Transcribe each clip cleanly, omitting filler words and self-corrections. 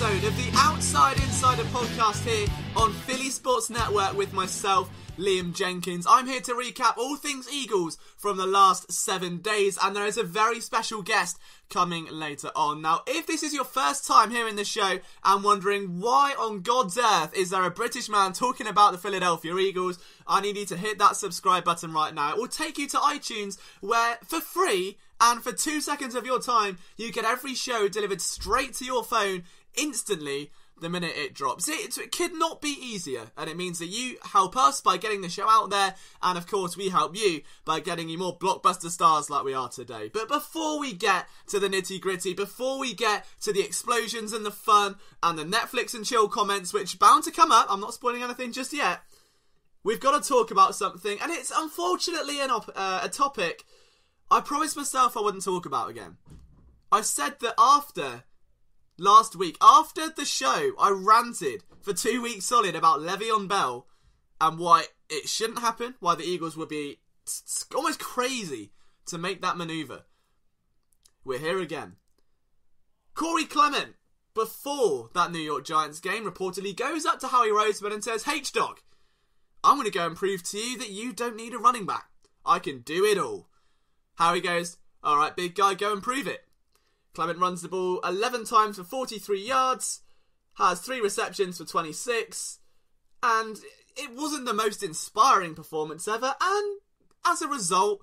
episode of the Outside Insider podcast here on Philly Sports Network with myself, Liam Jenkins. I'm here to recap all things Eagles from the last 7 days, and there is a very special guest coming later on. Now, if this is your first time hearing the show and wondering why on God's earth is there a British man talking about the Philadelphia Eagles, I need you to hit that subscribe button right now. It will take you to iTunes, where for free and for 2 seconds of your time, you get every show delivered straight to your phone instantly the minute it drops. It could not be easier, and it means that you help us by getting the show out there, and of course we help you by getting you more blockbuster stars like we are today. But before we get to the nitty gritty, before we get to the explosions and the fun and the Netflix and chill comments, which are bound to come up, I'm not spoiling anything just yet, we've got to talk about something, and it's unfortunately a topic I promised myself I wouldn't talk about again. I said that after last week, after the show, I ranted for 2 weeks solid about Le'Veon Bell and why it shouldn't happen, why the Eagles would be almost crazy to make that manoeuvre. We're here again. Corey Clement, before that New York Giants game, reportedly goes up to Howie Roseman and says, H-Dog, I'm going to go and prove to you that you don't need a running back. I can do it all. Howie goes, alright big guy, go and prove it. Clement runs the ball 11 times for 43 yards, has 3 receptions for 26, and it wasn't the most inspiring performance ever, and as a result,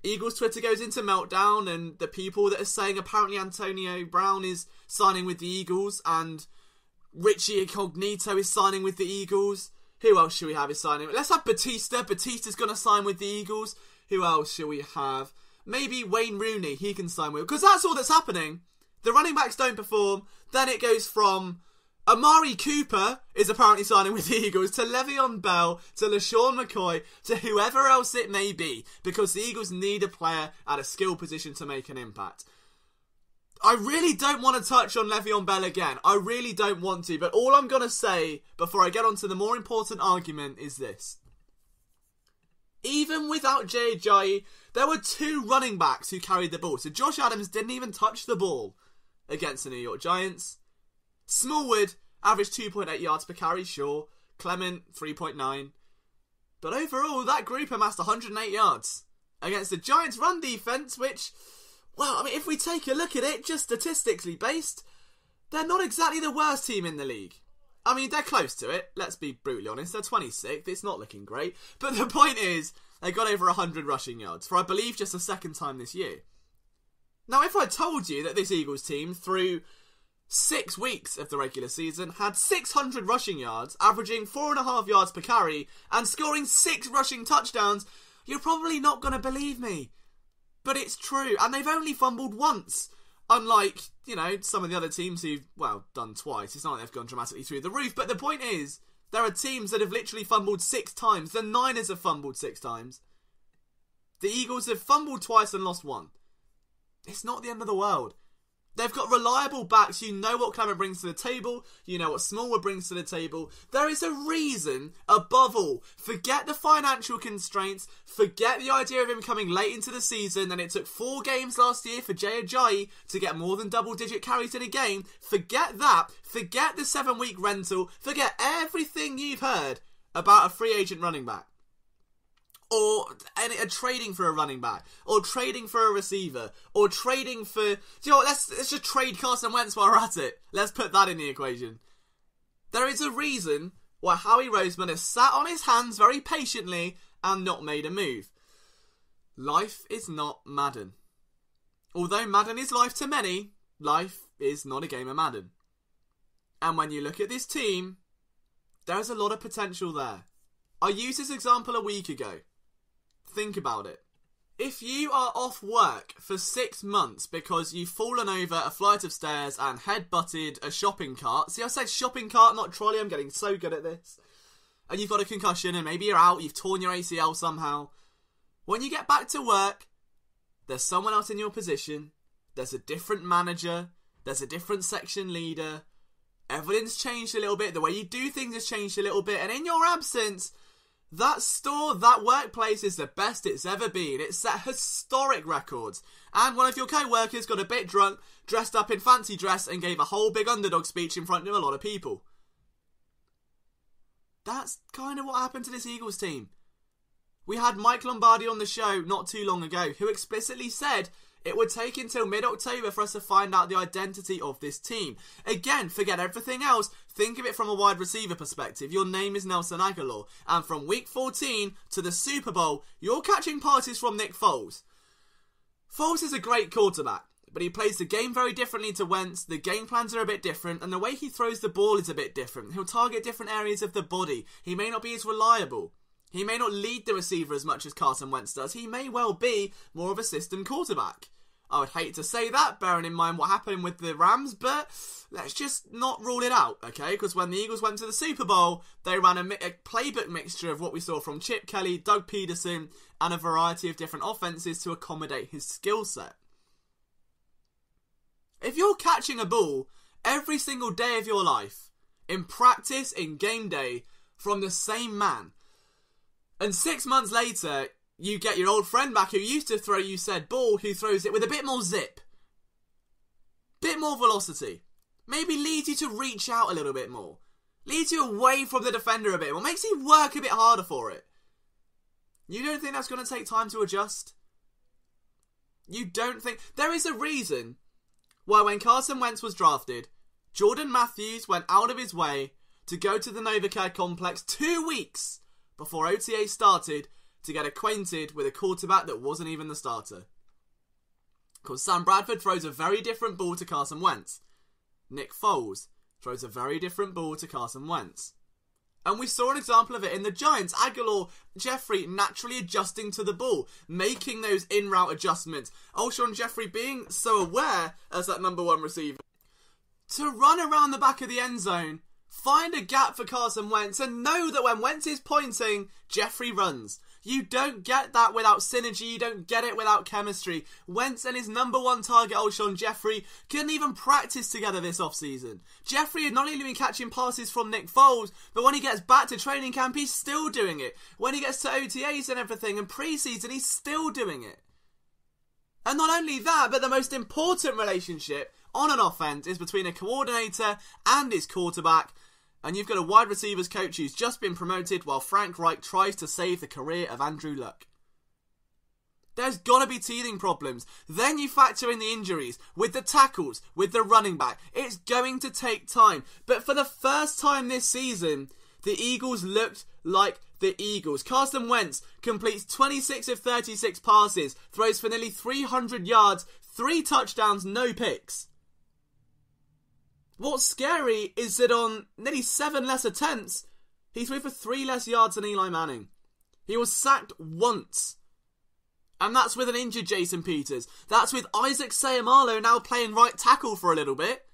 Eagles Twitter goes into meltdown, and the people that are saying apparently Antonio Brown is signing with the Eagles, and Richie Incognito is signing with the Eagles. Who else should we have is signing? Let's have Batista. Batista's going to sign with the Eagles. Who else should we have? Maybe Wayne Rooney, he can sign with. Because that's all that's happening. The running backs don't perform. Then it goes from Amari Cooper is apparently signing with the Eagles to Le'Veon Bell to LaShawn McCoy to whoever else it may be. Because the Eagles need a player at a skill position to make an impact. I really don't want to touch on Le'Veon Bell again. I really don't want to. But all I'm going to say before I get on to the more important argument is this. Even without Jay Ajayi, there were 2 running backs who carried the ball. So Josh Adams didn't even touch the ball against the New York Giants. Smallwood averaged 2.8 yards per carry, sure. Clement, 3.9. But overall, that group amassed 108 yards against the Giants' run defense, which, well, I mean, if we take a look at it, just statistically based, they're not exactly the worst team in the league. I mean, they're close to it, let's be brutally honest. They're 26th, it's not looking great. But the point is, they got over 100 rushing yards for, I believe, just the second time this year. Now, if I told you that this Eagles team, through 6 weeks of the regular season, had 600 rushing yards, averaging 4.5 yards per carry, and scoring 6 rushing touchdowns, you're probably not going to believe me. But it's true, and they've only fumbled once. Unlike, some of the other teams who've, done twice. It's not like they've gone dramatically through the roof. But the point is, there are teams that have literally fumbled 6 times. The Niners have fumbled 6 times. The Eagles have fumbled twice and lost 1. It's not the end of the world. They've got reliable backs. You know what Clement brings to the table. You know what Smallwood brings to the table. There is a reason, above all. Forget the financial constraints. Forget the idea of him coming late into the season. And it took 4 games last year for Jay Ajayi to get more than double-digit carries in a game. Forget that. Forget the 7-week rental. Forget everything you've heard about a free agent running back. Or trading for a running back, or trading for a receiver, or trading for... let's just trade Carson Wentz while we're at it. Let's put that in the equation. There is a reason why Howie Roseman has sat on his hands very patiently and not made a move. Life is not Madden. Although Madden is life to many, life is not a game of Madden. And when you look at this team, there's a lot of potential there. I used this example a week ago. Think about it. If you are off work for 6 months because you've fallen over a flight of stairs and head-butted a shopping cart. See, I said shopping cart, not trolley. I'm getting so good at this. And you've got a concussion and maybe you're out. You've torn your ACL somehow. When you get back to work, there's someone else in your position. There's a different manager. There's a different section leader. Everything's changed a little bit. The way you do things has changed a little bit. And in your absence, That store, that workplace is the best it's ever been. It set historic records. And one of your co-workers got a bit drunk, dressed up in fancy dress, and gave a whole big underdog speech in front of a lot of people. That's kind of what happened to this Eagles team. We had Mike Lombardi on the show not too long ago, who explicitly said it would take until mid-October for us to find out the identity of this team. Again, forget everything else. Think of it from a wide receiver perspective. Your name is Nelson Aguilar. And from week 14 to the Super Bowl, you're catching passes from Nick Foles. Foles is a great quarterback, but he plays the game very differently to Wentz. The game plans are a bit different, and the way he throws the ball is a bit different. He'll target different areas of the body. He may not be as reliable. He may not lead the receiver as much as Carson Wentz does. He may well be more of a system quarterback. I would hate to say that, bearing in mind what happened with the Rams, but let's just not rule it out, okay? Because when the Eagles went to the Super Bowl, they ran a playbook mixture of what we saw from Chip Kelly, Doug Peterson, and a variety of different offenses to accommodate his skill set. If you're catching a ball every single day of your life, in practice, in game day, from the same man, and 6 months later, you get your old friend back who used to throw you said ball, who throws it with a bit more zip, bit more velocity, maybe leads you to reach out a little bit more, leads you away from the defender a bit more, makes you work a bit harder for it. You don't think that's going to take time to adjust? You don't think... There is a reason why when Carson Wentz was drafted, Jordan Matthews went out of his way to go to the NovaCare complex 2 weeks before OTA started to get acquainted with a quarterback that wasn't even the starter. Because Sam Bradford throws a very different ball to Carson Wentz. Nick Foles throws a very different ball to Carson Wentz. And we saw an example of it in the Giants. Aguilar, Jeffrey naturally adjusting to the ball, making those in-route adjustments. Alshon Jeffrey being so aware as that number one receiver to run around the back of the end zone, find a gap for Carson Wentz, and know that when Wentz is pointing, Jeffrey runs. You don't get that without synergy. You don't get it without chemistry. Wentz and his number one target, Alshon Jeffrey, couldn't even practice together this offseason. Jeffrey had not only been catching passes from Nick Foles, but when he gets back to training camp, he's still doing it. When he gets to OTAs and everything and preseason, he's still doing it. And not only that, but the most important relationship on an offense is between a coordinator and his quarterback. And you've got a wide receivers coach who's just been promoted while Frank Reich tries to save the career of Andrew Luck. There's got to be teething problems. Then you factor in the injuries, with the tackles, with the running back. It's going to take time. But for the first time this season, the Eagles looked like the Eagles. Carson Wentz completes 26 of 36 passes, throws for nearly 300 yards, 3 touchdowns, no picks. What's scary is that on nearly 7 less attempts, he threw for 3 less yards than Eli Manning. He was sacked once. And that's with an injured Jason Peters. That's with Isaac Seumalo now playing right tackle for a little bit.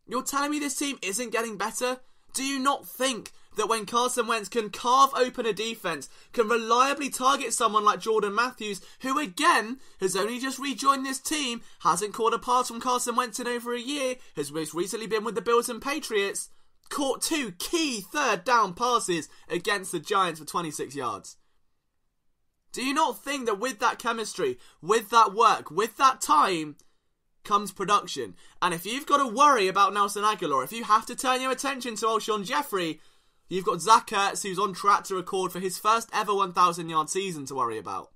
You're telling me this team isn't getting better? Do you not think that when Carson Wentz can carve open a defense, can reliably target someone like Jordan Matthews, who again has only just rejoined this team, hasn't caught a pass from Carson Wentz in over a year, has most recently been with the Bills and Patriots, caught 2 key third down passes against the Giants for 26 yards. Do you not think that with that chemistry, with that work, with that time, comes production? And if you've got to worry about Nelson Aguilar, if you have to turn your attention to Alshon Jeffrey, you've got Zach Ertz, who's on track to record for his first ever 1,000-yard season to worry about.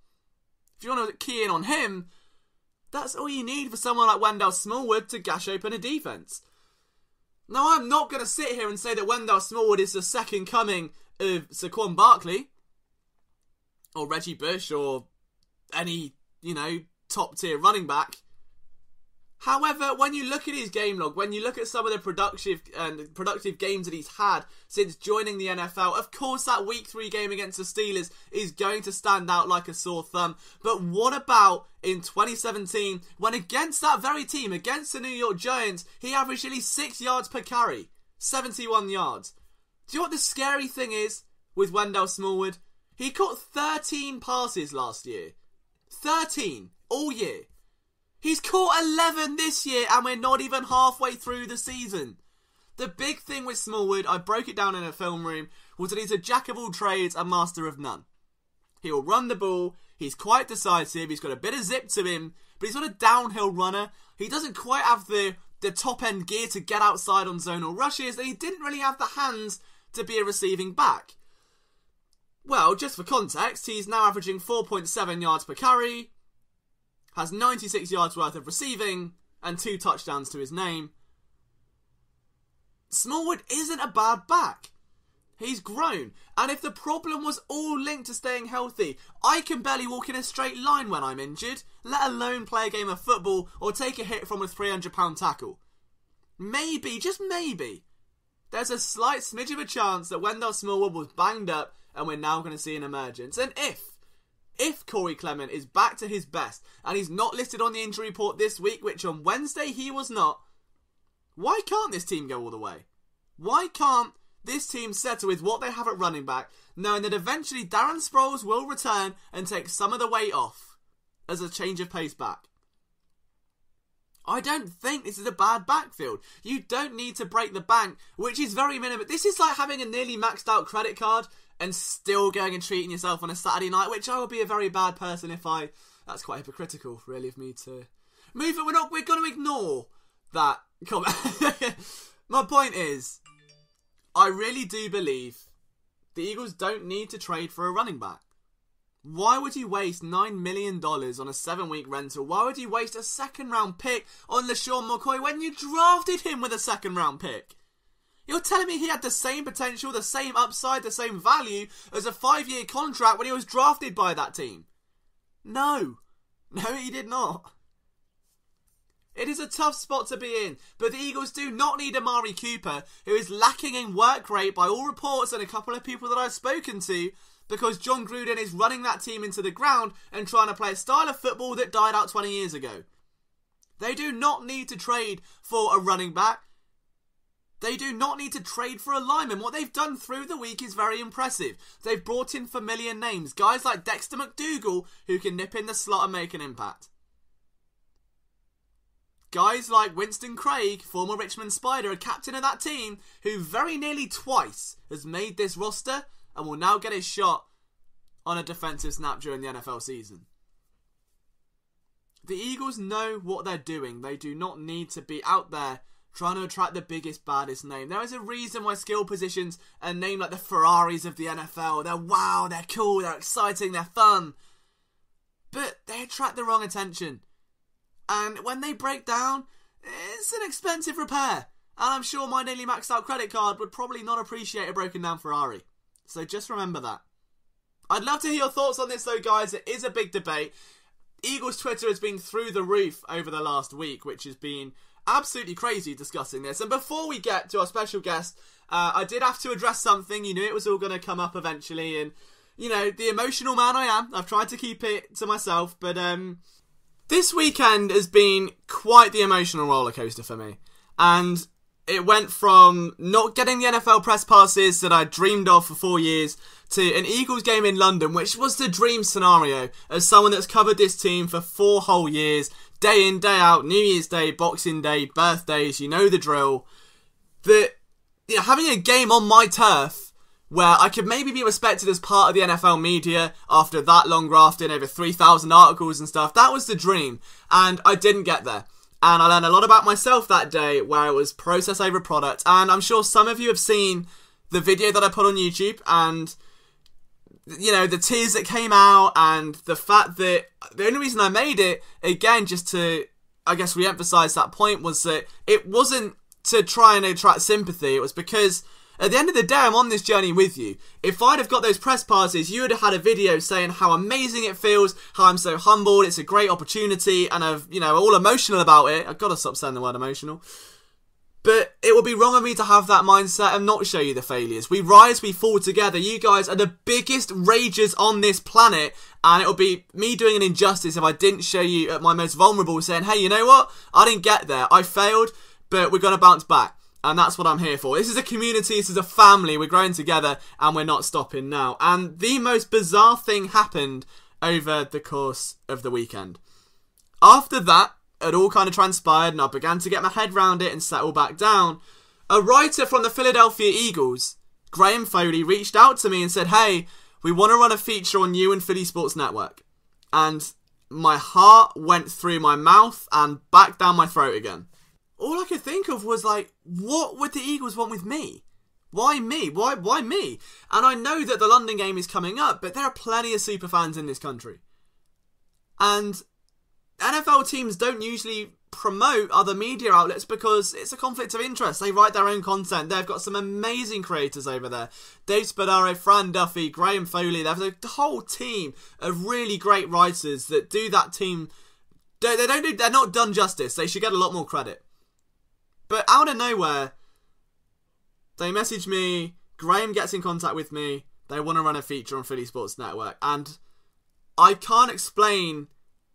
If you want to key in on him, that's all you need for someone like Wendell Smallwood to gash open a defense. Now, I'm not going to sit here and say that Wendell Smallwood is the second coming of Saquon Barkley, or Reggie Bush, or any, top-tier running back. However, when you look at his game log, when you look at some of the productive games that he's had since joining the NFL, of course that Week 3 game against the Steelers is going to stand out like a sore thumb. But what about in 2017, when against that very team, against the New York Giants, he averaged nearly 6 yards per carry, 71 yards. Do you know what the scary thing is with Wendell Smallwood? He caught 13 passes last year. 13 all year. He's caught 11 this year and we're not even halfway through the season. The big thing with Smallwood, I broke it down in a film room, was that he's a jack of all trades and master of none. He'll run the ball, he's quite decisive, he's got a bit of zip to him, but he's not a downhill runner. He doesn't quite have the top end gear to get outside on zonal rushes, and he didn't really have the hands to be a receiving back. Well, just for context, he's now averaging 4.7 yards per carry, has 96 yards worth of receiving, and 2 touchdowns to his name. Smallwood isn't a bad back. He's grown. And if the problem was all linked to staying healthy, I can barely walk in a straight line when I'm injured, let alone play a game of football or take a hit from a 300-pound tackle. Maybe, just maybe, there's a slight smidge of a chance that Wendell Smallwood was banged up and we're now going to see an emergence. And if Corey Clement is back to his best and he's not listed on the injury report this week, which on Wednesday he was not, why can't this team go all the way? Why can't this team settle with what they have at running back, knowing that eventually Darren Sproles will return and take some of the weight off as a change of pace back? I don't think this is a bad backfield. You don't need to break the bank, which is very minimal. This is like having a nearly maxed out credit card and still going and treating yourself on a Saturday night, which I would be a very bad person if I... That's quite hypocritical, really, of me to... Move it, we're going to ignore that comment. My point is, I really do believe the Eagles don't need to trade for a running back. Why would you waste $9 million on a 7-week rental? Why would you waste a second-round pick on LaShawn McCoy when you drafted him with a second-round pick? You're telling me he had the same potential, the same upside, the same value as a 5-year contract when he was drafted by that team? No, he did not. It is a tough spot to be in, but the Eagles do not need Amari Cooper, who is lacking in work rate by all reports and a couple of people that I've spoken to, because John Gruden is running that team into the ground and trying to play a style of football that died out 20 years ago. They do not need to trade for a running back. They do not need to trade for a lineman. What they've done through the week is very impressive. They've brought in familiar names, guys like Dexter McDougal, who can nip in the slot and make an impact. Guys like Winston Craig, former Richmond Spider, a captain of that team, who very nearly twice has made this roster and will now get his shot on a defensive snap during the NFL season. The Eagles know what they're doing. They do not need to be out there trying to attract the biggest, baddest name. There is a reason why skill positions are named like the Ferraris of the NFL. They're wow, they're cool, they're exciting, they're fun. But they attract the wrong attention. And when they break down, it's an expensive repair. And I'm sure my nearly maxed out credit card would probably not appreciate a broken down Ferrari. So just remember that. I'd love to hear your thoughts on this though, guys. It is a big debate. Eagles Twitter has been through the roof over the last week, which has been absolutely crazy discussing this. And before we get to our special guest, I did have to address something. You knew it was all going to come up eventually. And, you know, the emotional man I am, I've tried to keep it to myself. But this weekend has been quite the emotional roller coaster for me. And it went from not getting the NFL press passes that I dreamed of for 4 years to an Eagles game in London, which was the dream scenario as someone that's covered this team for 4 whole years, day in, day out, New Year's Day, Boxing Day, birthdays, you know the drill. That, you know, having a game on my turf where I could maybe be respected as part of the NFL media after that long grafting, over 3,000 articles and stuff, that was the dream. And I didn't get there. And I learned a lot about myself that day where it was process over product. And I'm sure some of you have seen the video that I put on YouTube and, you know, the tears that came out and the fact that the only reason I made it, again, just to, I guess, re-emphasize that point, was that it wasn't to try and attract sympathy. It was because at the end of the day, I'm on this journey with you. If I'd have got those press passes, you would have had a video saying how amazing it feels, how I'm so humbled, it's a great opportunity, and I've, you know, all emotional about it. I've got to stop saying the word emotional. But it would be wrong of me to have that mindset and not show you the failures. We rise, we fall together. You guys are the biggest ragers on this planet, and it would be me doing an injustice if I didn't show you at my most vulnerable saying, hey, you know what? I didn't get there. I failed, but we're going to bounce back. And that's what I'm here for. This is a community, this is a family, we're growing together, and we're not stopping now. And the most bizarre thing happened over the course of the weekend. After that, it all kind of transpired, and I began to get my head around it and settle back down. A writer from the Philadelphia Eagles, Graham Foley, reached out to me and said, hey, we want to run a feature on you and Philly Sports Network. And my heart went through my mouth and back down my throat again. All I could think of was like, what would the Eagles want with me? Why me? Why me? And I know that the London game is coming up, but there are plenty of super fans in this country. And NFL teams don't usually promote other media outlets because it's a conflict of interest. They write their own content. They've got some amazing creators over there. Dave Spadaro, Fran Duffy, Graham Foley. They have a whole team of really great writers that do that team. They're not done justice. They should get a lot more credit. But out of nowhere, they message me. Graham gets in contact with me. They want to run a feature on Philly Sports Network. And I can't explain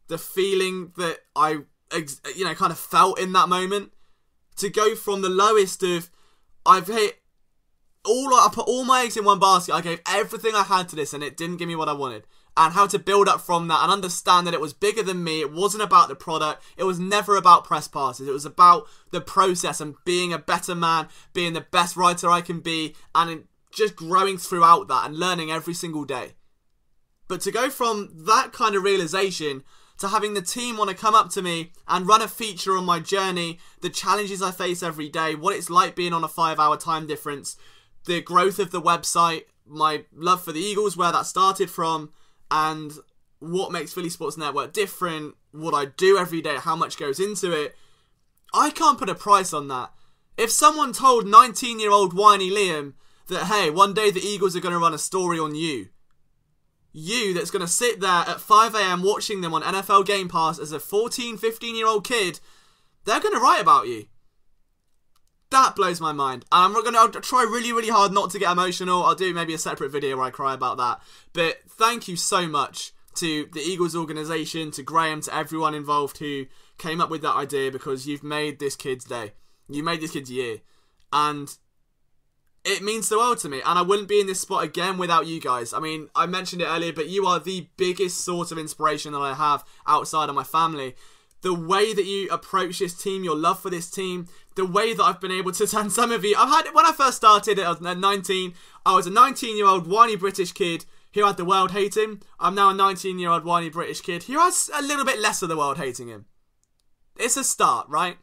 the feeling that I kind of felt in that moment. To go from the lowest of, I put all my eggs in one basket. I gave everything I had to this and it didn't give me what I wanted. And how to build up from that and understand that it was bigger than me. It wasn't about the product. It was never about press passes. It was about the process and being a better man, being the best writer I can be, and just growing throughout that and learning every single day. But to go from that kind of realization to having the team want to come up to me and run a feature on my journey, the challenges I face every day, what it's like being on a 5-hour time difference, the growth of the website, my love for the Eagles, where that started from, and what makes Philly Sports Network different, what I do every day, how much goes into it. I can't put a price on that. If someone told 19-year-old whiny Liam that, hey, one day the Eagles are going to run a story on you that's going to sit there at 5 a.m. watching them on NFL Game Pass as a 14, 15-year-old kid, they're going to write about you. That blows my mind. And I'll try really, really hard not to get emotional. I'll do maybe a separate video where I cry about that. But thank you so much to the Eagles organisation, to Graham, to everyone involved who came up with that idea, because you've made this kid's day. You made this kid's year. And it means the world to me. And I wouldn't be in this spot again without you guys. I mean, I mentioned it earlier, but you are the biggest source of inspiration that I have outside of my family. The way that you approach this team, your love for this team, the way that I've been able to turn some of you. When I first started at 19, I was a 19-year-old whiny British kid who had the world hate him. I'm now a 19-year-old whiny British kid who has a little bit less of the world hating him. It's a start, right?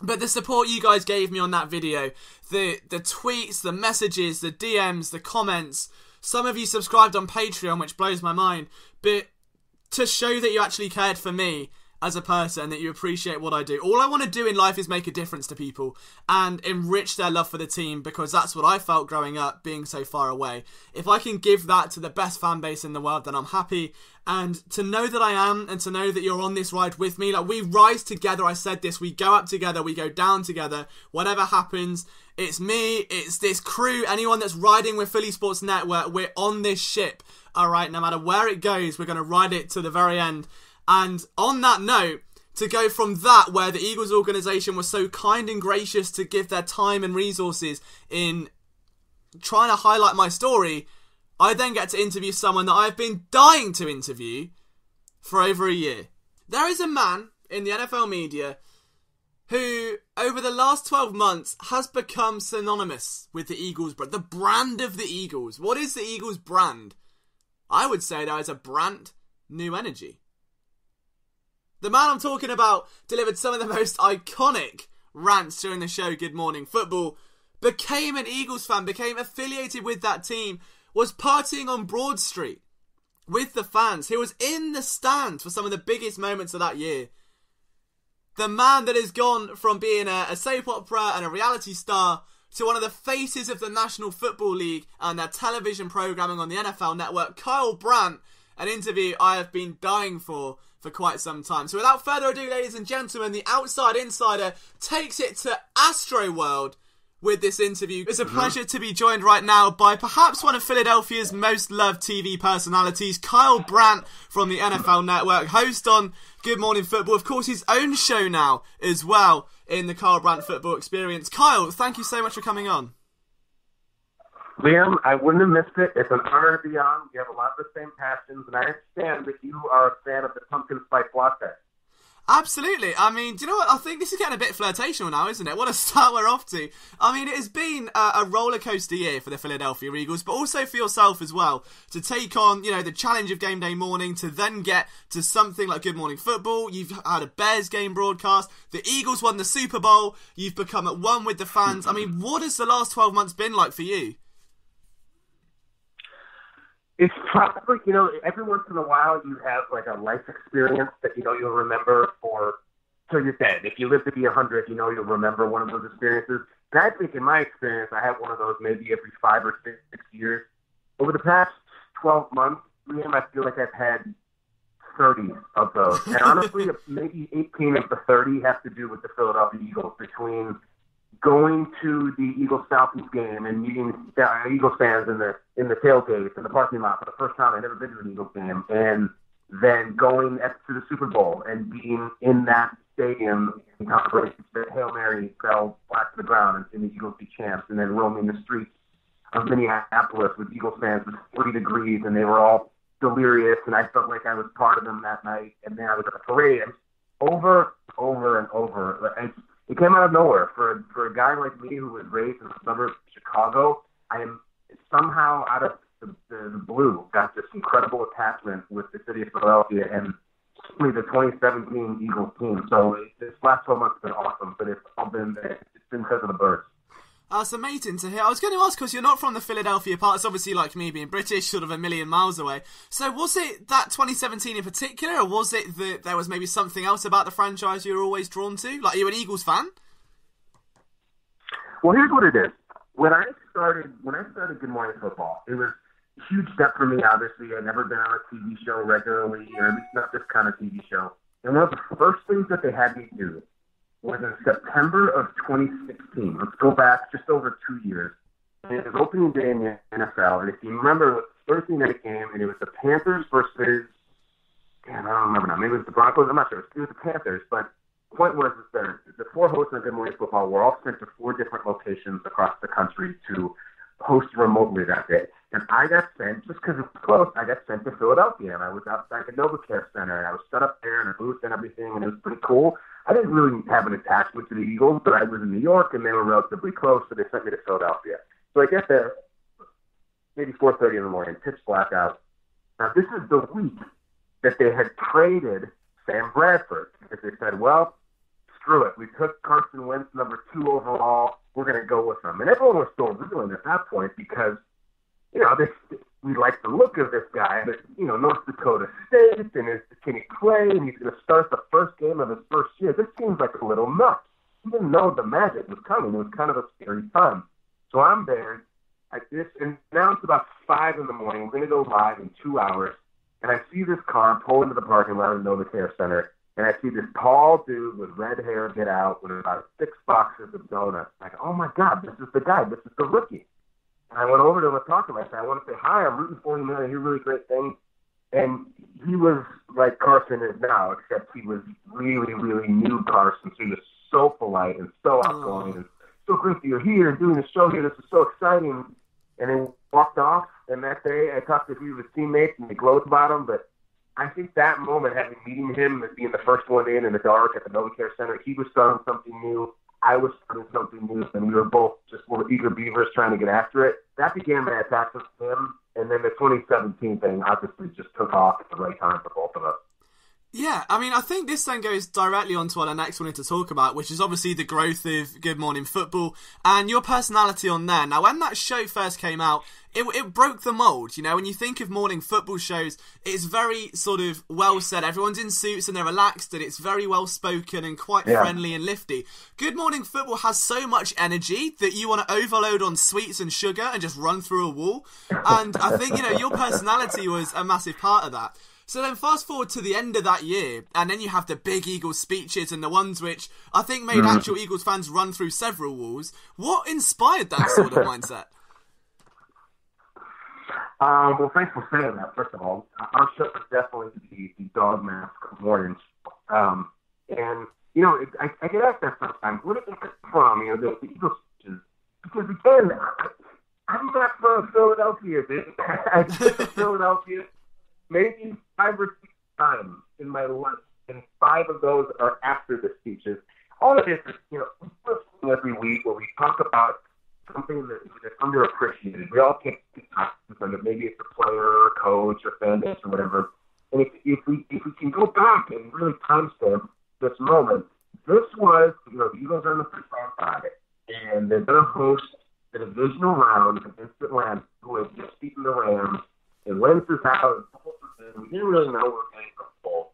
But the support you guys gave me on that video, the tweets, the messages, the DMs, the comments. Some of you subscribed on Patreon, which blows my mind. But to show that you actually cared for me as a person, that you appreciate what I do. All I want to do in life is make a difference to people and enrich their love for the team, because that's what I felt growing up, being so far away. If I can give that to the best fan base in the world, then I'm happy. And to know that I am, and to know that you're on this ride with me, like, we rise together. I said this, we go up together, we go down together. Whatever happens, it's me, it's this crew, anyone that's riding with Philly Sports Network, we're on this ship. Alright, no matter where it goes, we're going to ride it to the very end. And on that note, to go from that, where the Eagles organisation was so kind and gracious to give their time and resources in trying to highlight my story, I then get to interview someone that I've been dying to interview for over a year. There is a man in the NFL media who, over the last 12 months, has become synonymous with the Eagles brand. The brand of the Eagles. What is the Eagles brand? I would say there is a brand new energy. The man I'm talking about delivered some of the most iconic rants during the show Good Morning Football, became an Eagles fan, became affiliated with that team, was partying on Broad Street with the fans. He was in the stands for some of the biggest moments of that year. The man that has gone from being a soap opera and a reality star to one of the faces of the National Football League and their television programming on the NFL Network, Kyle Brandt, an interview I have been dying for quite some time. So without further ado, ladies and gentlemen, the Outside Insider takes it to Astro World with this interview. It's a pleasure to be joined right now by perhaps one of Philadelphia's most loved TV personalities, Kyle Brandt from the NFL Network, host on Good Morning Football, of course his own show now as well in the Kyle Brandt Football Experience. Kyle, thank you so much for coming on. Liam, I wouldn't have missed it. It's an honor to be on. You have a lot of the same passions, and I understand that you are a fan of the pumpkin spice latte. Absolutely. I mean, do you know what? I think this is getting a bit flirtational now, isn't it? What a start we're off to. I mean, it has been a roller coaster year for the Philadelphia Eagles, but also for yourself as well, to take on, the challenge of game day morning, to then get to something like Good Morning Football. You've had a Bears game broadcast. The Eagles won the Super Bowl. You've become at one with the fans. I mean, what has the last 12 months been like for you? It's probably, every once in a while you have like a life experience that, you'll remember till you're dead. If you live to be 100, you'll remember one of those experiences. And I think in my experience, I have one of those maybe every 5 or 6 years. Over the past 12 months, Liam, I feel like I've had 30 of those. And honestly, maybe 18 of the 30 have to do with the Philadelphia Eagles, between going to the Eagles-Falcons game and meeting Eagles fans in the tailgate in the parking lot for the first time. I'd never been to an Eagles game. And then going to the Super Bowl and being in that stadium in conference, the Hail Mary fell flat to the ground and seeing the Eagles be champs, and then roaming the streets of Minneapolis with Eagles fans with 40 degrees, and they were all delirious, and I felt like I was part of them that night. And then I was at the parade. Over and over. It came out of nowhere. For a guy like me who was raised in the suburbs of Chicago, I am somehow out of the blue got this incredible attachment with the city of Philadelphia and certainly the 2017 Eagles team. So this last 12 months has been awesome, but it's been because of the birds. That's amazing to hear. I was going to ask, because you're not from the Philadelphia part. It's obviously like me being British, sort of a million miles away. So was it that 2017 in particular, or was it that there was maybe something else about the franchise you were always drawn to? Like, are you an Eagles fan? Well, here's what it is. When I started Good Morning Football, it was a huge step for me, obviously. I'd never been on a TV show regularly, or at least not this kind of TV show. And one of the first things that they had me do was in September of 2016. Let's go back just over 2 years. And it was opening day in the NFL. And if you remember, it was the Thursday night game, and it was the Panthers versus, I don't remember now. Maybe it was the Broncos. I'm not sure. It was the Panthers. But the point was that the 4 hosts of Good Morning Football were all sent to 4 different locations across the country to host remotely that day. And I got sent, just because it was close, I got sent to Philadelphia. And I was outside the NovaCare Center. And I was set up there in a booth and everything, and it was pretty cool. I didn't really have an attachment to the Eagles, but I was in New York, and they were relatively close, so they sent me to Philadelphia. So I get there, maybe 4:30 in the morning, pitch black out. Now, this is the week that they had traded Sam Bradford, because they said, well, screw it. We took Carson Wentz, number 2 overall. We're going to go with him. And everyone was still reeling at that point because, we like the look of this guy, but, North Dakota State, and can he play, and he's going to start the first game of his first year. This seems like a little nuts. He didn't know the magic was coming. It was kind of a scary time. So I'm there at this, and now it's about 5 in the morning. We're going to go live in 2 hours, and I see this car pull into the parking lot of the NovaCare Center, and I see this tall dude with red hair get out with about 6 boxes of donuts. I'm like, oh my God, this is the guy. This is the rookie. And I went over to him and talked to him. I said, I want to say, hi, I'm rooting for you, man. I hear really great things. And he was like Carson is now, except he was really, really new Carson. So he was so polite and so outgoing and so great that you're here and doing the show here. This is so exciting. And then walked off. And that day I talked to a few of his teammates and they glowed about him. But I think that moment, having meeting him and being the first one in the dark at the NovaCare Center, he was starting something new. I was starting something new, and we were both just little eager beavers trying to get after it. That began my attachment to him, and then the 2017 thing obviously just took off at the right time for both of us. Yeah, I mean, I think this then goes directly onto what I next wanted to talk about, which is obviously the growth of Good Morning Football and your personality on there. Now, when that show first came out, it broke the mould. When you think of morning football shows, it's very sort of well said. Everyone's in suits and they're relaxed, and it's very well spoken and quite friendly and lifty. Good Morning Football has so much energy that you want to overload on sweets and sugar and just run through a wall. And I think, your personality was a massive part of that. So then fast forward to the end of that year, and then you have the big Eagles speeches and the ones which I think made actual Eagles fans run through several walls. What inspired that sort of mindset? Well, thanks for saying that, first of all. Our show is definitely the dog mask mornings. And, I get asked that sometimes. Where did it come from, the Eagles speeches? Because, again, I'm not from Philadelphia, dude. I've been to Philadelphia maybe 5 or 6 times in my life. and 5 of those are after the speeches. All of this is, we do every week where we talk about something that's underappreciated. We all take talk on it. Maybe it's a player or a coach or fan base or whatever. And if we can go back and really timestamp this moment, this was, the Eagles are in the first round bye, and they're going to host the divisional round against Atlanta, who have just beaten the Rams. And Wentz is out. We didn't really know we were getting from the bowl.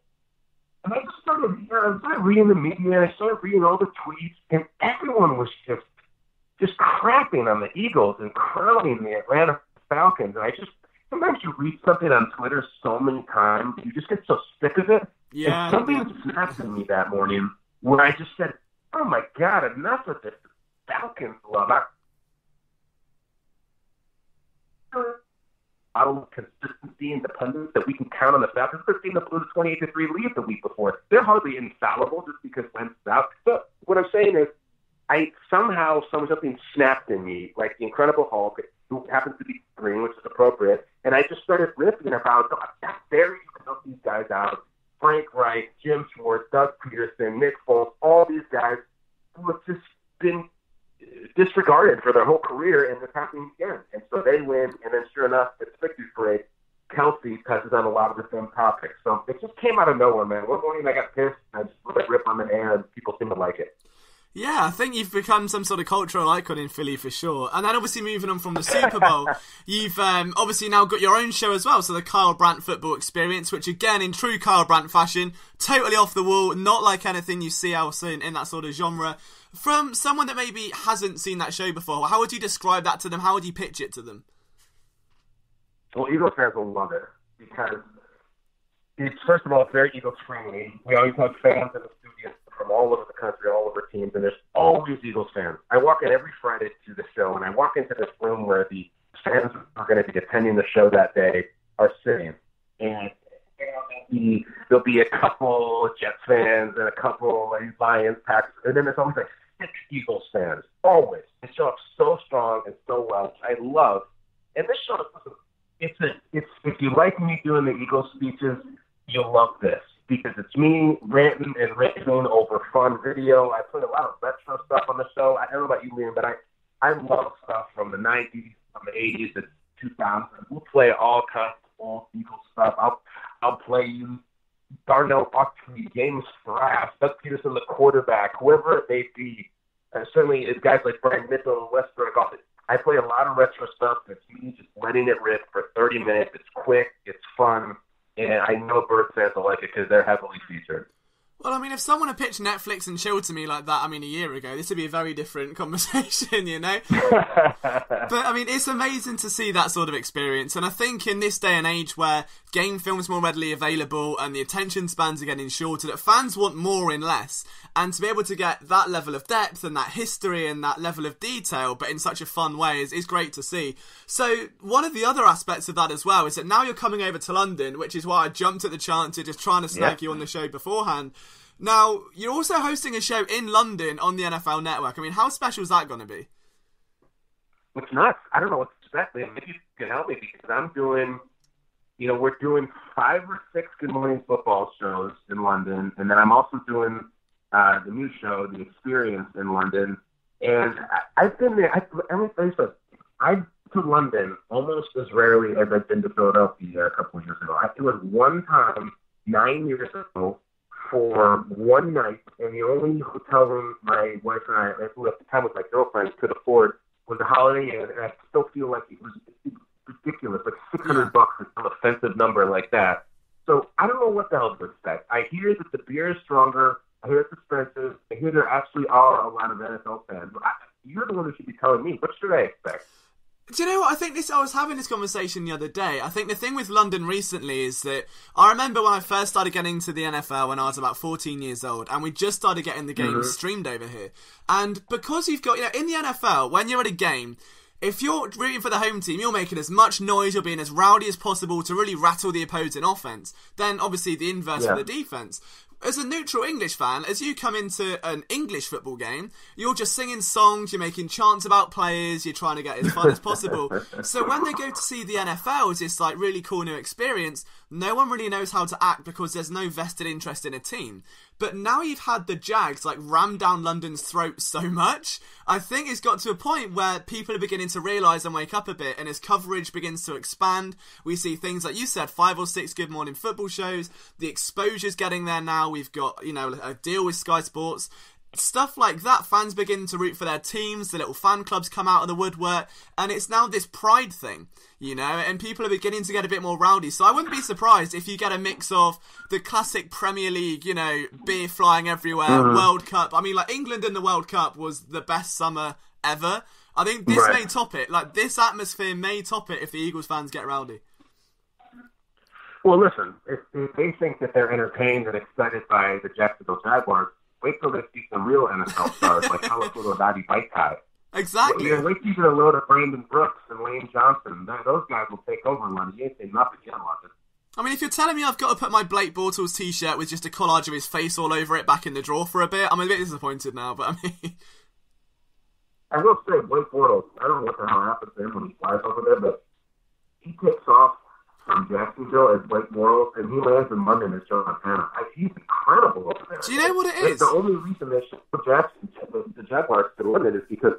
And I just started reading the media, and I started reading all the tweets, and everyone was just crapping on the Eagles and crowning the Atlanta Falcons. And sometimes you read something on Twitter so many times, you just get so sick of it. Yeah. And something snapped at me that morning where I just said, oh my God, enough of this Falcons love. Model of consistency and dependence that we can count on the Falcons. They've seen the Blues 28-3 lead the week before. They're hardly infallible just because Wentz is out. But what I'm saying is, something snapped in me, like the Incredible Hulk, who happens to be green, which is appropriate, and I just started riffing about that very help these guys out. Frank Reich, Jim Schwartz, Doug Peterson, Nick Foles, all these guys who have just been disregarded for their whole career, and it's happening again. And so they win, and then sure enough, it's victory parade. Kelsey touches on a lot of the same topics. So it just came out of nowhere, man. One morning I got pissed, and I just let it rip on the air, and people seem to like it. Yeah, I think you've become some sort of cultural icon in Philly for sure. And then obviously moving on from the Super Bowl, you've obviously now got your own show as well. So the Kyle Brandt Football Experience, which again, in true Kyle Brandt fashion, totally off the wall, not like anything you see else in that sort of genre. From someone that maybe hasn't seen that show before, how would you describe that to them? How would you pitch it to them? Well, Eagles fans will love it because it's, first of all, it's very Eagles friendly. We always have fans in the studio from all over the country, all over teams, and there's always Eagles fans. I walk in every Friday to the show, and I walk into this room where the fans who are going to be attending the show that day are sitting. And there'll be a couple Jets fans and a couple Lions, Packers, and then there's always like 6 Eagles fans. Always. They show up so strong and so well, which I love. And this show, it's if you like me doing the Eagles speeches, you'll love this. Because it's me ranting and raving over fun video. I put a lot of retro stuff on the show. I don't know about you, Liam, but I love stuff from the 90s, from the 80s, the 2000s. We'll play all kinds of old Eagles stuff. I'll play you Darnell Buckley, James Straff, Doug Peterson, the quarterback, whoever it may be. Certainly, it's guys like Brian Mitchell and Westbrook. I play a lot of retro stuff. It's me just letting it rip for 30 minutes. It's quick. It's fun. And I know Bird fans will like it because they're heavily featured. Well, I mean, if someone had pitched Netflix and chill to me like that, a year ago, this would be a very different conversation, you know? But, it's amazing to see that sort of experience. And I think in this day and age where game film's more readily available and the attention spans are getting shorter, that fans want more in less. And to be able to get that level of depth and that history and that level of detail, but in such a fun way, is great to see. So one of the other aspects of that as well is that now you're coming over to London, which is why I jumped at the chance of just trying to snag you on the show beforehand. Now, you're also hosting a show in London on the NFL Network. How special is that going to be? It's nuts. I don't know what to expect. Maybe you can help me because I'm doing, we're doing 5 or 6 Good Morning Football shows in London, and then I'm also doing the new show, The Experience, in London. And I've been there. I've to London almost as rarely as I've been to Philadelphia a couple of years ago. It was one time 9 years ago for one night, and the only hotel room my wife and I, who at the time was my girlfriend, could afford was a Holiday Inn, and I still feel like it was ridiculous, like $600 for some offensive number like that. So I don't know what the hell to expect. I hear that the beer is stronger. I hear it's expensive. I hear there actually are a lot of NFL fans. You're the one who should be telling me. What should I expect? Do you know what? I was having this conversation the other day. I think the thing with London recently is that I remember when I first started getting into the NFL when I was about 14 years old, and we just started getting the games streamed over here. And because you've got, in the NFL, when you're at a game, if you're rooting for the home team, you're making as much noise, you're being as rowdy as possible to really rattle the opposing offense. Then obviously the inverse for the defense. As a neutral English fan, as you come into an English football game, you're just singing songs, you're making chants about players, you're trying to get as fun as possible. So when they go to see the NFL as this really cool new experience, no one really knows how to act because there's no vested interest in a team. But now you've had the Jags like ram down London's throat so much, I think it's got to a point where people are beginning to realise and wake up a bit, and as coverage begins to expand, we see things like you said, 5 or 6 Good Morning Football shows, the exposure's getting there now, we've got, you know, a deal with Sky Sports. Stuff like that, fans begin to root for their teams, the little fan clubs come out of the woodwork, and it's now this pride thing, you know, and people are beginning to get a bit more rowdy. So I wouldn't be surprised if you get a mix of the classic Premier League, you know, beer flying everywhere, World Cup. I mean, like, England in the World Cup was the best summer ever. I think this may top it. Like, this atmosphere may top it if the Eagles fans get rowdy. Well, listen, if they think that they're entertained and excited by the Jacksonville Jaguars, wait till they see some real NFL stars like Halafulu Adadi Baikai. Exactly. You know, wait till you get a load of Brandon Brooks and Lane Johnson. Those guys will take over in London. You ain't saying nothing yet, London. I mean, if you're telling me I've got to put my Blake Bortles t-shirt with just a collage of his face all over it back in the drawer for a bit, I'm a bit disappointed now, but I mean... I will say, Blake Bortles, I don't know what the hell happens to him when he flies over there, but he takes off from Jacksonville as Blake Bortles, and he lands in London as Joe Montana. He's incredible over there. Do you know what it is? The only reason they shipped the Jaguars to London is because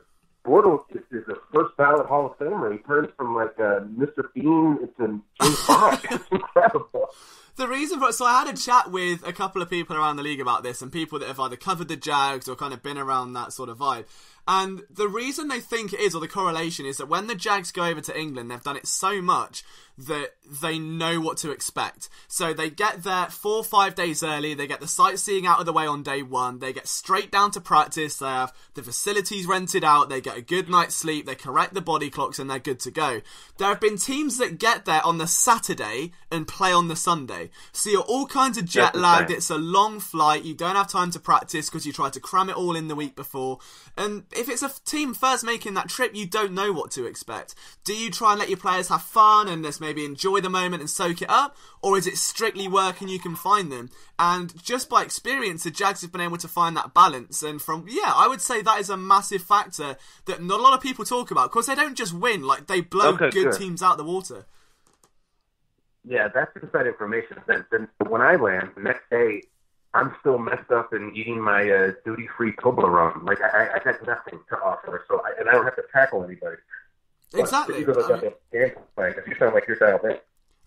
Bortles is a first ballot Hall of Famer. He turns from like Mr. Bean into James Bond. It's incredible. The reason for it, so I had a chat with a couple of people around the league about this, and people that have either covered the Jags or kind of been around that sort of vibe. And the reason they think it is, or the correlation is, that when the Jags go over to England, they've done it so much that they know what to expect. So they get there 4 or 5 days early, they get the sightseeing out of the way on day one, they get straight down to practice, they have the facilities rented out, they get a good night's sleep, they correct the body clocks, and they're good to go. There have been teams that get there on the Saturday and play on the Sunday. So you're all kinds of jet lagged, it's a long flight, you don't have time to practice because you tried to cram it all in the week before. And if it's a team first making that trip, you don't know what to expect. Do you try and let your players have fun and just maybe enjoy the moment and soak it up? Or is it strictly work and you can find them? And just by experience, the Jags have been able to find that balance. And I would say that is a massive factor that not a lot of people talk about, because they don't just win, like they blow good teams out the water. Yeah, that's inside information. Then when I land, the next day, I'm still messed up and eating my duty-free Toblerone. Like, I got nothing to offer, and I don't have to tackle anybody. Exactly. You sound like you're dialed in.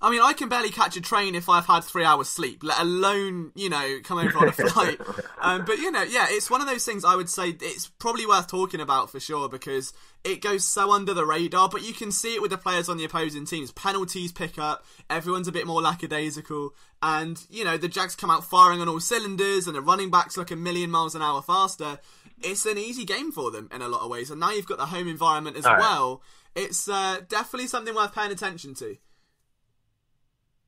I mean, I can barely catch a train if I've had 3 hours sleep, let alone, you know, come over on a flight. But, you know, yeah, it's one of those things I would say it's probably worth talking about for sure, because it goes so under the radar, but you can see it with the players on the opposing teams. Penalties pick up, everyone's a bit more lackadaisical, and, you know, the Jags come out firing on all cylinders, and the running backs look a million miles an hour faster. It's an easy game for them in a lot of ways, and now you've got the home environment as well. It's definitely something worth paying attention to.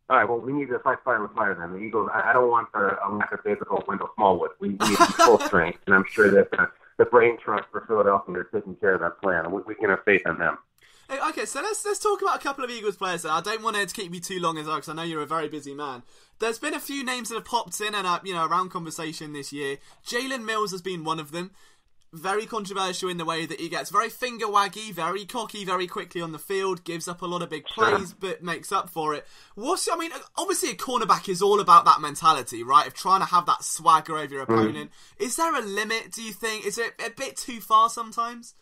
All right, well, we need to fight fire with fire then. The Eagles, I don't want a lack of physical Wendell Smallwood. We need full strength, and I'm sure that the brain trust for Philadelphia are taking care of that plan. We can have faith in them. Okay, so let's talk about a couple of Eagles players there. I don't want to keep you too long as well, because I know you're a very busy man. There's been a few names that have popped in and around conversation this year. Jalen Mills has been one of them. Very controversial in the way that he gets very finger waggy, very cocky, very quickly on the field, gives up a lot of big plays, but makes up for it. Obviously a cornerback is all about that mentality, right? Of trying to have that swagger over your opponent. Is there a limit, do you think? Is it a bit too far sometimes?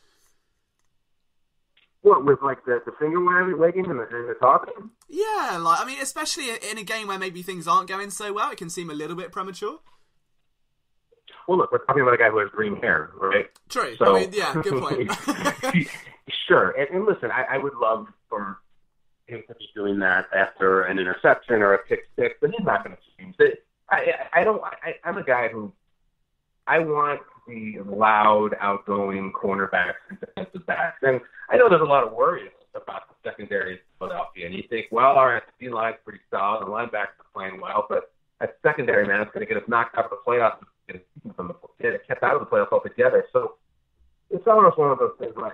What, with like the finger wagging and the talking? Yeah, especially in a game where maybe things aren't going so well, it can seem a little bit premature. Well, look, we're talking about a guy who has green hair, right? True. So, good point. Sure. And listen, I would love for him to be doing that after an interception or a pick six, but he's not going to change it. I'm a guy who I want the loud, outgoing cornerbacks and defensive backs. And I know there's a lot of worries about the secondary in Philadelphia. And you think, well, all right, the line's pretty solid, the linebackers are playing well, but that secondary, man, is going to get us knocked out of the playoffs. Get kept out of the playoffs altogether. So it's almost one of those things like,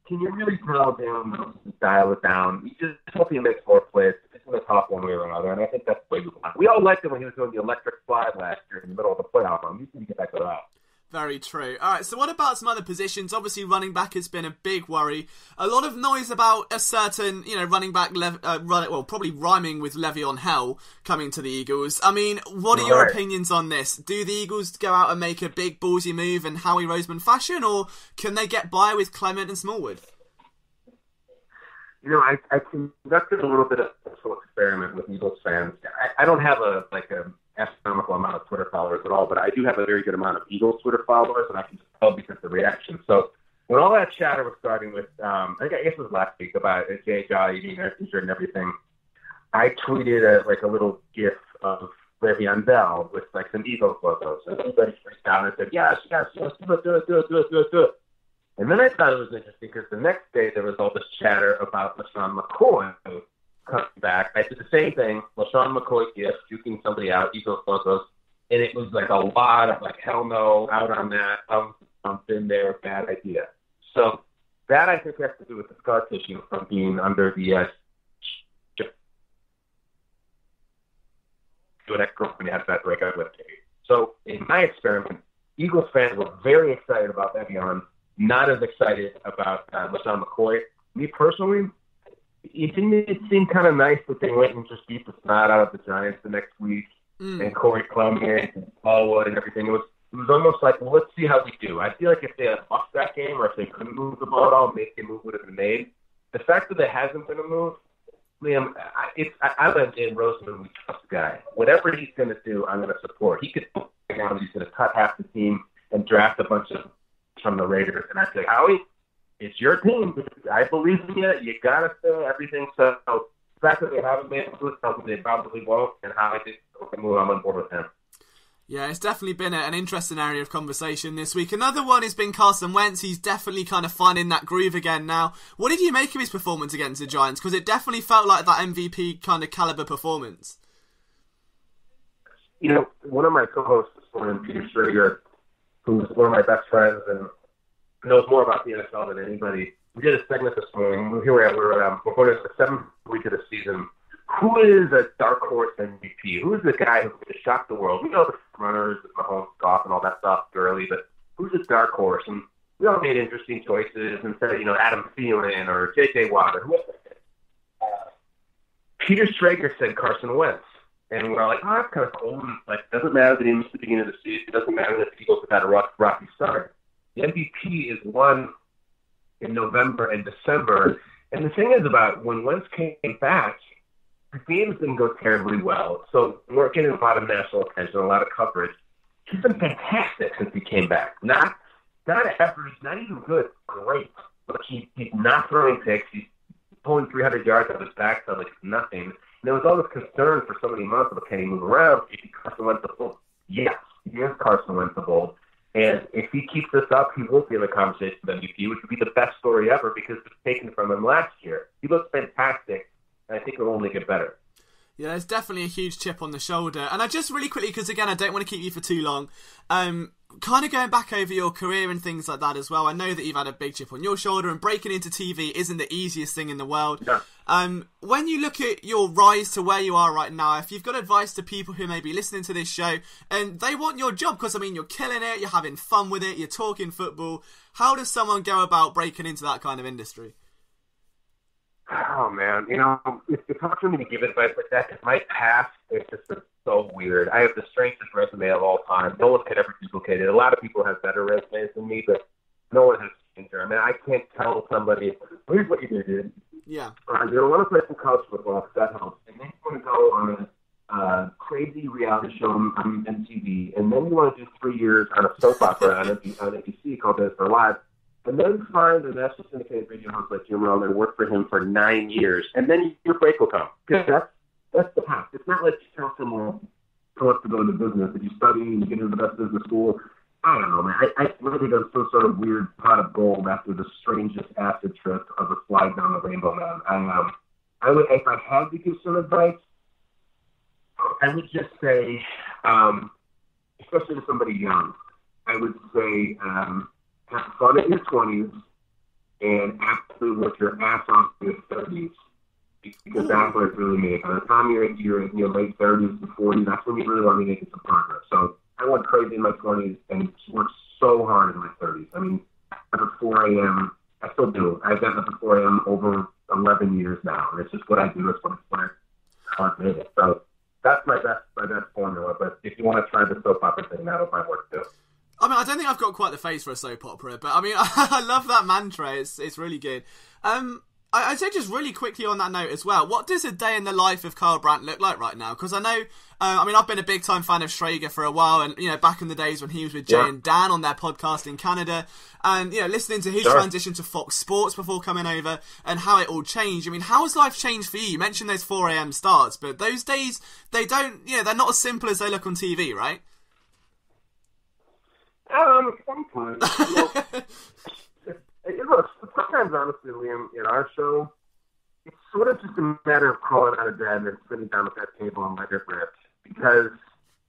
can you really dial down and dial it down? You just hope he makes more plays. It's going to top one way or another, and I think that's the way we want. We all liked him when he was doing the electric slide last year in the middle of the playoff run. We need to get back to that. Very true. All right, so what about some other positions? Obviously, running back has been a big worry. A lot of noise about a certain, running back, probably rhyming with Le'Veon Hell coming to the Eagles. I mean, what are your opinions on this? Do the Eagles go out and make a big ballsy move in Howie Roseman fashion, or can they get by with Clement and Smallwood? I conducted a little bit of a social experiment with Eagles fans. I don't have a astronomical amount of Twitter followers at all, but I do have a very good amount of Eagles Twitter followers, and I can tell because of the reaction. So when all that chatter was starting with, I guess it was last week about J.J. eating their t-shirt and everything, I tweeted a little GIF of Le'Veon Bell with some Eagles logos. And everybody freaked out and said, yes, do it. And then I thought it was interesting because the next day there was all this chatter about LaShawn McCoy coming back. I did the same thing, LaShawn McCoy gift, juking somebody out, Eagles logos, and it was a lot of hell no, out on that, been there, bad idea. So that I think has to do with the scar tissue from being under the that girlfriend had that breakup with. So in my experiment, Eagles fans were very excited about Le'Veon, not as excited about LaShawn McCoy. Me personally, it seemed kind of nice that they went and just beat the snot out of the Giants the next week, and Corey Clement and Smallwood and everything. It was almost like, well, let's see how we do. I feel like if they had lost that game or if they couldn't move the ball at all, maybe a move would have been made. The fact that there hasn't been a move, Liam, I'm an in Roseman we trust guy. Whatever he's going to do, I'm going to support. He could he's going to cut half the team and draft a bunch of from the Raiders, and I say, Howie, it's your team. I believe in you. You got to say everything. So the fact that they haven't made it to something they probably won't, and how I think I'm on board with him. Yeah, it's definitely been an interesting area of conversation this week. Another one has been Carson Wentz. He's definitely kind of finding that groove again now. What did you make of his performance against the Giants? Because it definitely felt like that MVP kind of caliber performance. One of my co-hosts, Peter Schrager, who's one of my best friends and knows more about the NFL than anybody, we did a segment this morning. Here we are. We're going into the 7th week of the season. Who is a dark horse MVP? Who is the guy who's going to shock the world? We know the runners, Mahomes, Goff, and all that stuff early, but who's a dark horse? And we all made interesting choices and said, Adam Thielen or J.J. Watt or whoever. Peter Schrager said Carson Wentz. And we're all like, oh, that's kind of cool. It doesn't matter that he missed the beginning of the season. It doesn't matter that the Eagles have had a rocky start. The MVP is won in November and December. And the thing is about when Wentz came back, the games didn't go terribly well. So we're getting a lot of national attention, a lot of coverage. He's been fantastic since he came back. Not average, not even good, great. But he's not throwing picks. He's pulling 300 yards out of his backside like nothing. And there was all this concern for so many months about can he move around? Is he Carson Wentzable? Yes, he is Carson Wentzable. And if he keeps this up, he will be in the conversation with MVP, which would be the best story ever because it was taken from him last year. He looks fantastic, and I think it will only get better. Yeah, there's definitely a huge chip on the shoulder. And I just really quickly, because again, I don't want to keep you for too long, kind of going back over your career and things like that as well. I know that you've had a big chip on your shoulder, and breaking into TV isn't the easiest thing in the world. Yeah. When you look at your rise to where you are right now, if you've got advice to people who may be listening to this show and they want your job, because you're killing it, you're having fun with it, you're talking football, how does someone go about breaking into that kind of industry? Oh, man. It's hard for me to give advice like that because my past is just so weird. I have the strangest resume of all time. No one could ever duplicate it. A lot of people have better resumes than me, but no one has changed it. I can't tell somebody, here's what you do, dude. Yeah. You want to play some college football, because that helps. And then you want to go on a crazy reality show on MTV, and then you want to do 3 years on a soap opera on NBC called This for Live. And then find a national syndicated radio host like Jim Rohn and work for him for 9 years, and then your break will come. Because that's the path. It's not like you tell someone who wants to go into business. If you study and you get into the best business school, I don't know, man. I really done some sort of weird pot of gold after the strangest acid trip of a slide down the Rainbow Man. I would, if I had to give some advice, I would just say, especially to somebody young, I would say, have fun in your 20s and absolutely work your ass off in your 30s because that's what it's really made. By the time you're in your late 30s to 40s, that's when you really want to make some progress. So I went crazy in my 20s and worked so hard in my 30s. I mean, up at 4 a.m., I still do. I've been up at 4 a.m. over 11 years now, and it's just what I do. It's what I did it. So that's my best formula. But if you want to try the soap opera thing, that'll might work too. I mean, I don't think I've got quite the face for a soap opera, but I mean, I love that mantra. It's really good. I'd say just really quickly on that note as well, what does a day in the life of Kyle Brandt look like right now? Because I know, I've been a big time fan of Schrager for a while, and, back in the days when he was with Jay and Dan on their podcast in Canada, and, listening to his transition to Fox Sports before coming over, and how it all changed. I mean, how has life changed for you? You mentioned those 4 a.m. starts, but those days, they're not as simple as they look on TV, right? Sometimes. Look, sometimes, honestly, Liam, in our show, it's sort of just a matter of crawling out of bed and sitting down at that table and letting it rip. Because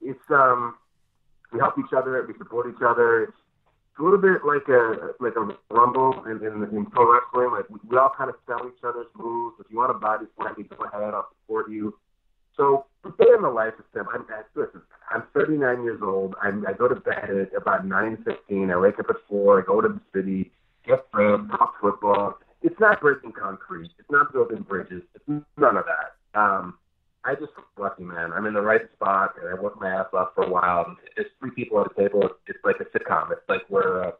it's, we help each other, we support each other. It's a little bit like a rumble in pro wrestling. Like, we all kind of sell each other's moves. If you want to body slam me, go ahead, I'll support you. So, the day in the life of Tim, I'm 39 years old. I go to bed at about 9:15. I wake up at 4. I go to the city, get dressed, talk football. It's not breaking concrete. It's not building bridges. It's none of that. I just lucky, man. I'm in the right spot, and I worked my ass off for a while. There's 3 people at the table. It's like a sitcom. It's like we're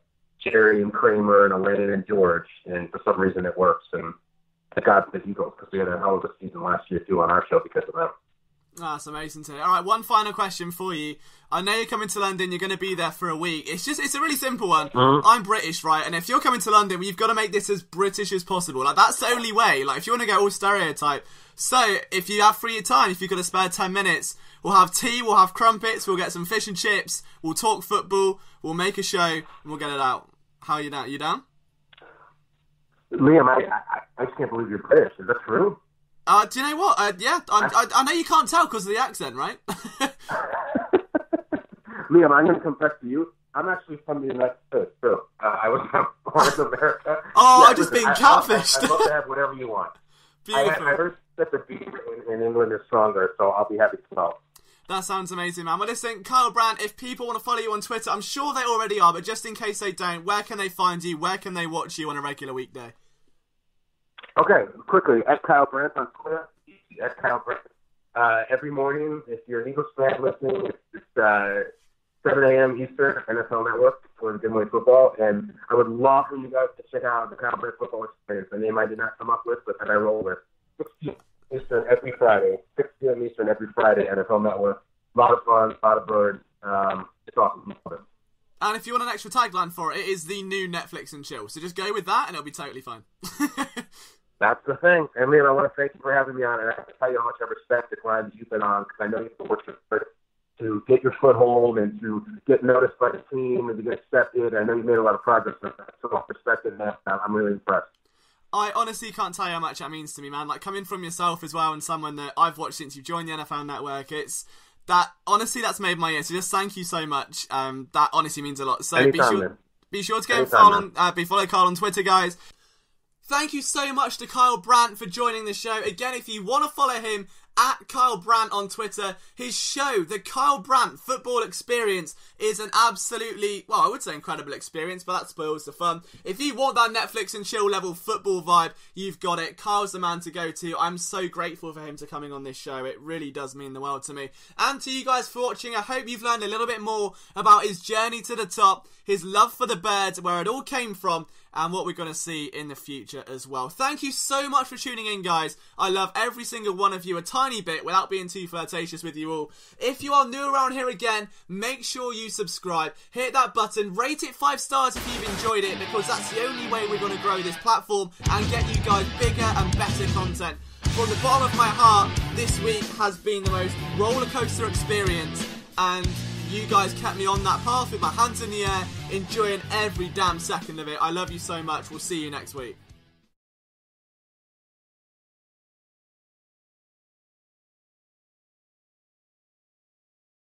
Jerry and Kramer and Elaine and George, and for some reason it works. And thank God for the Eagles, because we had a hell of a season last year, too, on our show because of them. That's amazing to hear. All right, one final question for you. I know you're coming to London. You're going to be there for a week. It's a really simple one. Mm-hmm. I'm British, right? And if you're coming to London, you've got to make this as British as possible. Like, that's the only way. Like, if you want to get all stereotype. So, if you have free time, if you've got a spare 10 minutes, we'll have tea, we'll have crumpets, we'll get some fish and chips, we'll talk football, we'll make a show, and we'll get it out. How are you down? You down? Liam, I just can't believe you're British. Is that true? Do you know what? I know you can't tell because of the accent, right? Liam, I'm going to confess to you. I'm actually from the United States, too. I was born in America. Oh, I'm just being catfished. I'd love to have whatever you want. Beautiful. I heard that the beef in England is stronger, so I'll be happy to know. That sounds amazing, man. Well, listen, Kyle Brandt, if people want to follow you on Twitter, I'm sure they already are, but just in case they don't, where can they find you? Where can they watch you on a regular weekday? Okay, quickly, at Kyle Brandt on Twitter, at Kyle Brandt. Every morning, if you're an Eagles fan listening, it's 7 a.m. Eastern, NFL Network for the Good Morning Football, and I would love for you guys to check out the Kyle Brandt Football Experience, a name I did not come up with, but that I roll with. 6 p.m. Eastern every Friday, 6 p.m. Eastern every Friday, NFL Network. A lot of fun, a lot of birds. It's awesome. And if you want an extra tagline for it, it is the new Netflix and chill. So just go with that, and it'll be totally fine. That's the thing. And, Liam, I want to thank you for having me on. And I have to tell you how much I respect the climbs you've been on, because I know you've worked to get your foothold and to get noticed by the team and to get accepted. I know you've made a lot of progress with that. So I respect it, and I'm really impressed. I honestly can't tell you how much that means to me, man. Like, coming from yourself as well, and someone that I've watched since you've joined the NFL Network, honestly, that's made my year. So just thank you so much. That honestly means a lot. So Anytime, be sure to go follow Kyle on Twitter, guys. Thank you so much to Kyle Brandt for joining the show. Again, if you want to follow him, at Kyle Brandt on Twitter. His show, The Kyle Brandt Football Experience, is an absolutely, well, I would say incredible experience, but that spoils the fun. If you want that Netflix and chill level football vibe, you've got it. Kyle's the man to go to. I'm so grateful for him to coming on this show. It really does mean the world to me. And to you guys for watching, I hope you've learned a little bit more about his journey to the top, his love for the birds, where it all came from, and what we're going to see in the future as well. Thank you so much for tuning in, guys. I love every single one of you a tiny bit without being too flirtatious with you all. If you are new around here again, make sure you subscribe. Hit that button. Rate it 5 stars if you've enjoyed it, because that's the only way we're going to grow this platform and get you guys bigger and better content. From the bottom of my heart, this week has been the most roller coaster experience, and you guys kept me on that path with my hands in the air, enjoying every damn second of it. I love you so much. We'll see you next week.